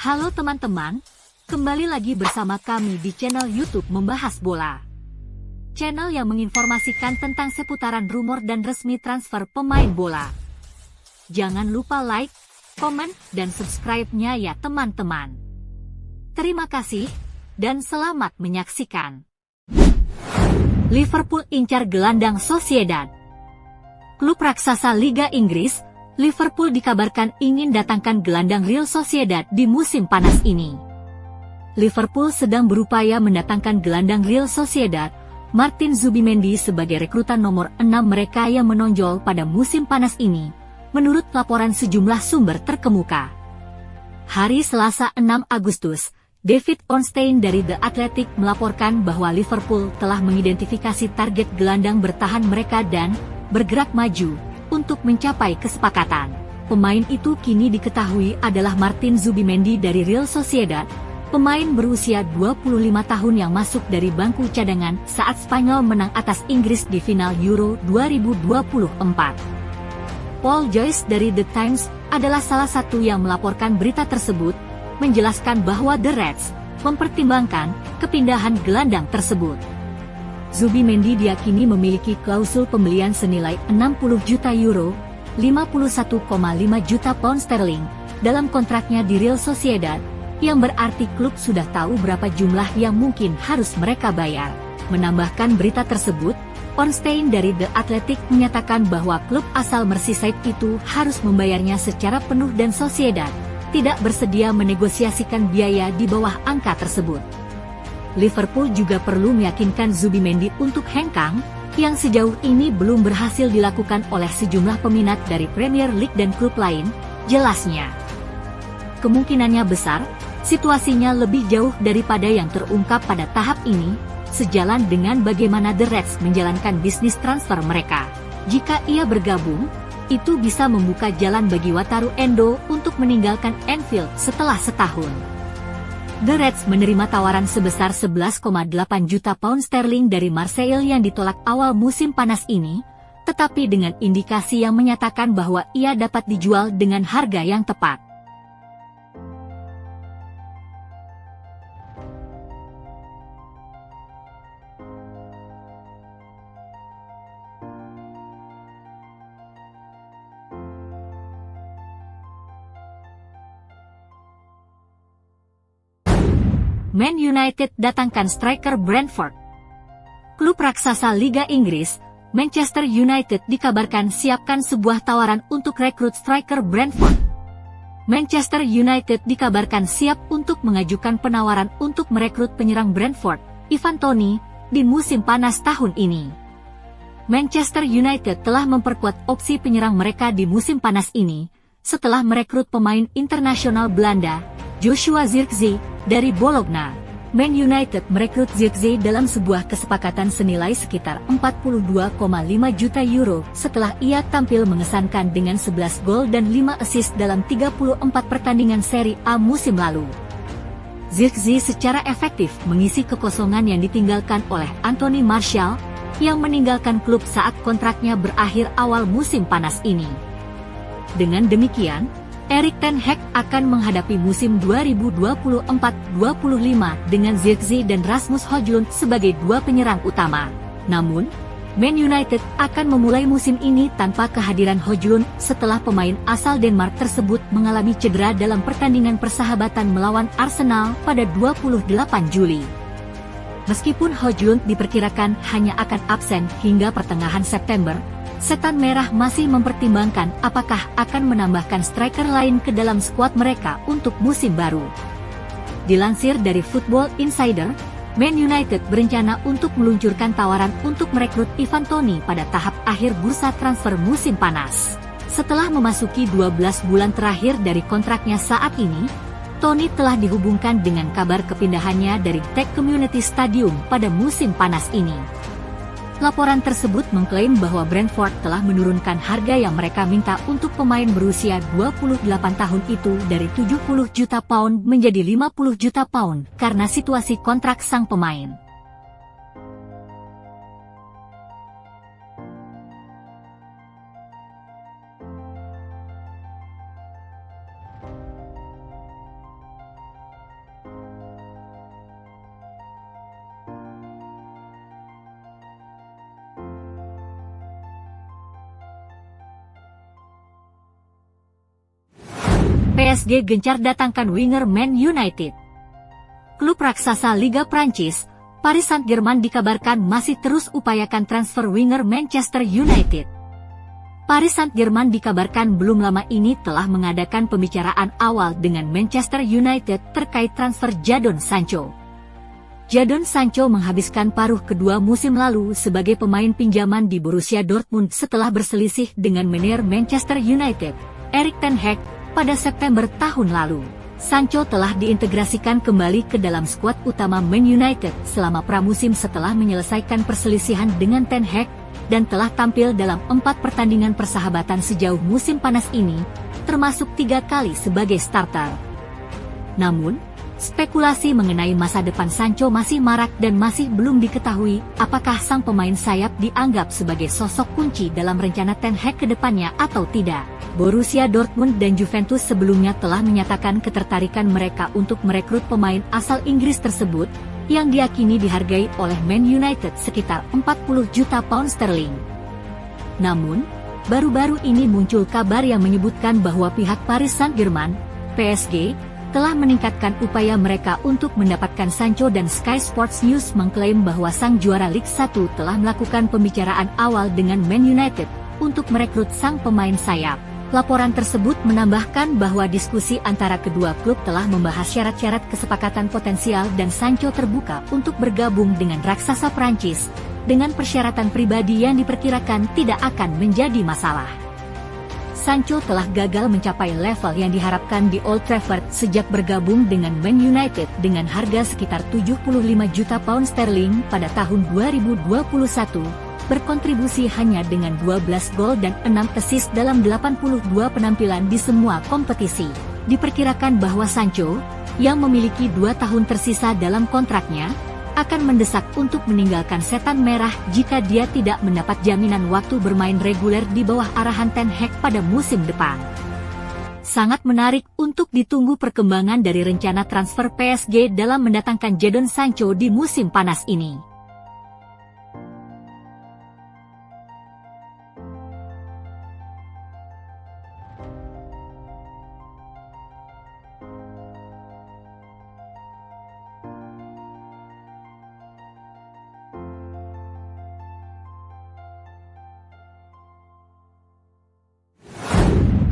Halo teman-teman, kembali lagi bersama kami di channel YouTube Membahas Bola. Channel yang menginformasikan tentang seputaran rumor dan resmi transfer pemain bola. Jangan lupa like, komen, dan subscribe-nya ya teman-teman. Terima kasih, dan selamat menyaksikan. Liverpool incar gelandang Sociedad. Klub raksasa Liga Inggris, Liverpool dikabarkan ingin datangkan gelandang Real Sociedad di musim panas ini. Liverpool sedang berupaya mendatangkan gelandang Real Sociedad, Martin Zubimendi sebagai rekrutan nomor 6 mereka yang menonjol pada musim panas ini, menurut laporan sejumlah sumber terkemuka. Hari Selasa 6 Agustus, David Ornstein dari The Athletic melaporkan bahwa Liverpool telah mengidentifikasi target gelandang bertahan mereka dan bergerak maju untuk mencapai kesepakatan. Pemain itu kini diketahui adalah Martin Zubimendi dari Real Sociedad, pemain berusia 25 tahun yang masuk dari bangku cadangan saat Spanyol menang atas Inggris di final Euro 2024. Paul Joyce dari The Times adalah salah satu yang melaporkan berita tersebut, menjelaskan bahwa The Reds mempertimbangkan kepindahan gelandang tersebut. Zubimendi diyakini memiliki klausul pembelian senilai 60 juta euro, 51,5 juta pound sterling, dalam kontraknya di Real Sociedad, yang berarti klub sudah tahu berapa jumlah yang mungkin harus mereka bayar. Menambahkan berita tersebut, Ornstein dari The Athletic menyatakan bahwa klub asal Merseyside itu harus membayarnya secara penuh dan Sociedad tidak bersedia menegosiasikan biaya di bawah angka tersebut. Liverpool juga perlu meyakinkan Zubimendi untuk hengkang, yang sejauh ini belum berhasil dilakukan oleh sejumlah peminat dari Premier League dan klub lain, jelasnya. Kemungkinannya besar, situasinya lebih jauh daripada yang terungkap pada tahap ini, sejalan dengan bagaimana The Reds menjalankan bisnis transfer mereka. Jika ia bergabung, itu bisa membuka jalan bagi Wataru Endo untuk meninggalkan Anfield setelah setahun. The Reds menerima tawaran sebesar 11,8 juta pound sterling dari Marseille yang ditolak awal musim panas ini, tetapi dengan indikasi yang menyatakan bahwa ia dapat dijual dengan harga yang tepat. Man United datangkan striker Brentford. Klub raksasa Liga Inggris, Manchester United dikabarkan siapkan sebuah tawaran untuk rekrut striker Brentford. Manchester United dikabarkan siap untuk mengajukan penawaran untuk merekrut penyerang Brentford, Ivan Toney, di musim panas tahun ini. Manchester United telah memperkuat opsi penyerang mereka di musim panas ini, setelah merekrut pemain internasional Belanda, Joshua Zirkzee, dari Bologna. Man United merekrut Zirkzee dalam sebuah kesepakatan senilai sekitar 42,5 juta euro setelah ia tampil mengesankan dengan 11 gol dan 5 assist dalam 34 pertandingan Serie A musim lalu. Zirkzee secara efektif mengisi kekosongan yang ditinggalkan oleh Anthony Martial, yang meninggalkan klub saat kontraknya berakhir awal musim panas ini. Dengan demikian, Erik ten Hag akan menghadapi musim 2024-25 dengan Zirkzee dan Rasmus Højlund sebagai dua penyerang utama. Namun, Man United akan memulai musim ini tanpa kehadiran Højlund setelah pemain asal Denmark tersebut mengalami cedera dalam pertandingan persahabatan melawan Arsenal pada 28 Juli. Meskipun Højlund diperkirakan hanya akan absen hingga pertengahan September, Setan Merah masih mempertimbangkan apakah akan menambahkan striker lain ke dalam skuad mereka untuk musim baru. Dilansir dari Football Insider, Man United berencana untuk meluncurkan tawaran untuk merekrut Ivan Toney pada tahap akhir bursa transfer musim panas. Setelah memasuki 12 bulan terakhir dari kontraknya saat ini, Toney telah dihubungkan dengan kabar kepindahannya dari Tech Community Stadium pada musim panas ini. Laporan tersebut mengklaim bahwa Brentford telah menurunkan harga yang mereka minta untuk pemain berusia 28 tahun itu dari 70 juta pound menjadi 50 juta pound karena situasi kontrak sang pemain. PSG gencar datangkan winger Man United. Klub raksasa Liga Prancis, Paris Saint-Germain dikabarkan masih terus upayakan transfer winger Manchester United. Paris Saint-Germain dikabarkan belum lama ini telah mengadakan pembicaraan awal dengan Manchester United terkait transfer Jadon Sancho. Jadon Sancho menghabiskan paruh kedua musim lalu sebagai pemain pinjaman di Borussia Dortmund setelah berselisih dengan manajer Manchester United, Erik ten Hag, pada September tahun lalu. Sancho telah diintegrasikan kembali ke dalam skuad utama Man United selama pramusim setelah menyelesaikan perselisihan dengan ten Hag dan telah tampil dalam 4 pertandingan persahabatan sejauh musim panas ini, termasuk 3 kali sebagai starter. Namun, spekulasi mengenai masa depan Sancho masih marak dan masih belum diketahui apakah sang pemain sayap dianggap sebagai sosok kunci dalam rencana ten Hag ke depannya atau tidak. Borussia Dortmund dan Juventus sebelumnya telah menyatakan ketertarikan mereka untuk merekrut pemain asal Inggris tersebut, yang diyakini dihargai oleh Man United sekitar 40 juta pound sterling. Namun, baru-baru ini muncul kabar yang menyebutkan bahwa pihak Paris Saint-Germain, PSG, telah meningkatkan upaya mereka untuk mendapatkan Sancho dan Sky Sports News mengklaim bahwa sang juara Liga 1 telah melakukan pembicaraan awal dengan Man United untuk merekrut sang pemain sayap. Laporan tersebut menambahkan bahwa diskusi antara kedua klub telah membahas syarat-syarat kesepakatan potensial dan Sancho terbuka untuk bergabung dengan raksasa Prancis, dengan persyaratan pribadi yang diperkirakan tidak akan menjadi masalah. Sancho telah gagal mencapai level yang diharapkan di Old Trafford sejak bergabung dengan Man United dengan harga sekitar 75 juta pound sterling pada tahun 2021. Berkontribusi hanya dengan 12 gol dan 6 assist dalam 82 penampilan di semua kompetisi. Diperkirakan bahwa Sancho, yang memiliki 2 tahun tersisa dalam kontraknya, akan mendesak untuk meninggalkan setan merah jika dia tidak mendapat jaminan waktu bermain reguler di bawah arahan ten Hag pada musim depan. Sangat menarik untuk ditunggu perkembangan dari rencana transfer PSG dalam mendatangkan Jadon Sancho di musim panas ini.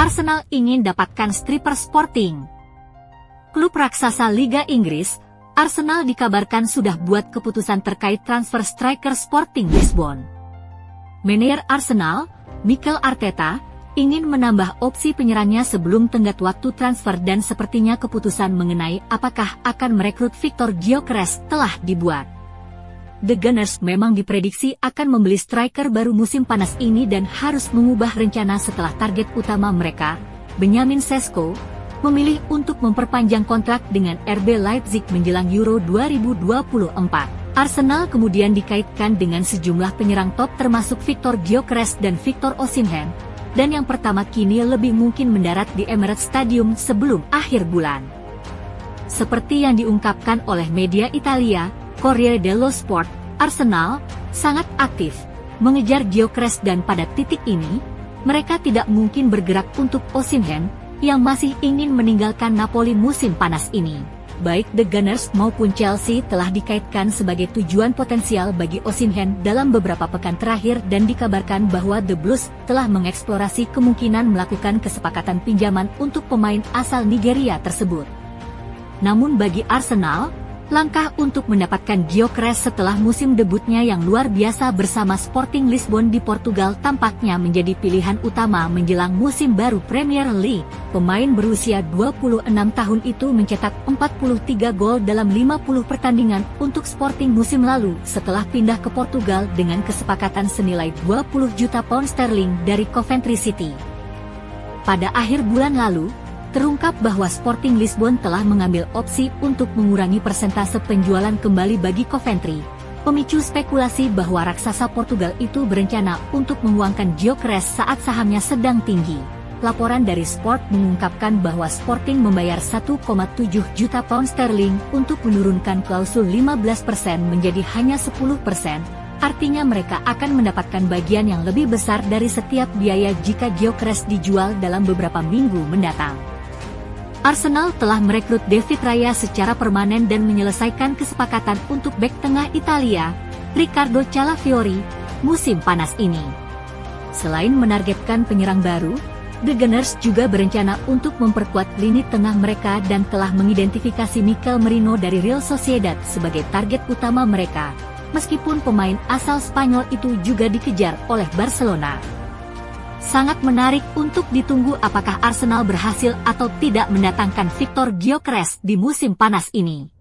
Arsenal ingin dapatkan striper Sporting. Klub raksasa Liga Inggris, Arsenal dikabarkan sudah buat keputusan terkait transfer striker Sporting Lisbon. Manajer Arsenal, Mikel Arteta, ingin menambah opsi penyerangnya sebelum tenggat waktu transfer dan sepertinya keputusan mengenai apakah akan merekrut Victor Gyökeres telah dibuat. The Gunners memang diprediksi akan membeli striker baru musim panas ini dan harus mengubah rencana setelah target utama mereka, Benjamin Sesko, memilih untuk memperpanjang kontrak dengan RB Leipzig menjelang Euro 2024. Arsenal kemudian dikaitkan dengan sejumlah penyerang top termasuk Victor Gyökeres dan Victor Osimhen, dan yang pertama kini lebih mungkin mendarat di Emirates Stadium sebelum akhir bulan. Seperti yang diungkapkan oleh media Italia, Corriere dello Sport, Arsenal sangat aktif mengejar Gyökeres dan pada titik ini, mereka tidak mungkin bergerak untuk Osimhen, yang masih ingin meninggalkan Napoli musim panas ini. Baik The Gunners maupun Chelsea telah dikaitkan sebagai tujuan potensial bagi Osimhen dalam beberapa pekan terakhir dan dikabarkan bahwa The Blues telah mengeksplorasi kemungkinan melakukan kesepakatan pinjaman untuk pemain asal Nigeria tersebut. Namun bagi Arsenal, langkah untuk mendapatkan Gyökeres setelah musim debutnya yang luar biasa bersama Sporting Lisbon di Portugal tampaknya menjadi pilihan utama menjelang musim baru Premier League. Pemain berusia 26 tahun itu mencetak 43 gol dalam 50 pertandingan untuk Sporting musim lalu setelah pindah ke Portugal dengan kesepakatan senilai 20 juta pound sterling dari Coventry City. Pada akhir bulan lalu, terungkap bahwa Sporting Lisbon telah mengambil opsi untuk mengurangi persentase penjualan kembali bagi Coventry, pemicu spekulasi bahwa raksasa Portugal itu berencana untuk menguangkan Gyökeres saat sahamnya sedang tinggi. Laporan dari Sport mengungkapkan bahwa Sporting membayar 1,7 juta pound sterling untuk menurunkan klausul 15% menjadi hanya 10%, artinya mereka akan mendapatkan bagian yang lebih besar dari setiap biaya jika Gyökeres dijual dalam beberapa minggu mendatang. Arsenal telah merekrut David Raya secara permanen dan menyelesaikan kesepakatan untuk bek tengah Italia, Riccardo Calafiori, musim panas ini. Selain menargetkan penyerang baru, The Gunners juga berencana untuk memperkuat lini tengah mereka dan telah mengidentifikasi Mikel Merino dari Real Sociedad sebagai target utama mereka, meskipun pemain asal Spanyol itu juga dikejar oleh Barcelona. Sangat menarik untuk ditunggu apakah Arsenal berhasil atau tidak mendatangkan Victor Gyökeres di musim panas ini.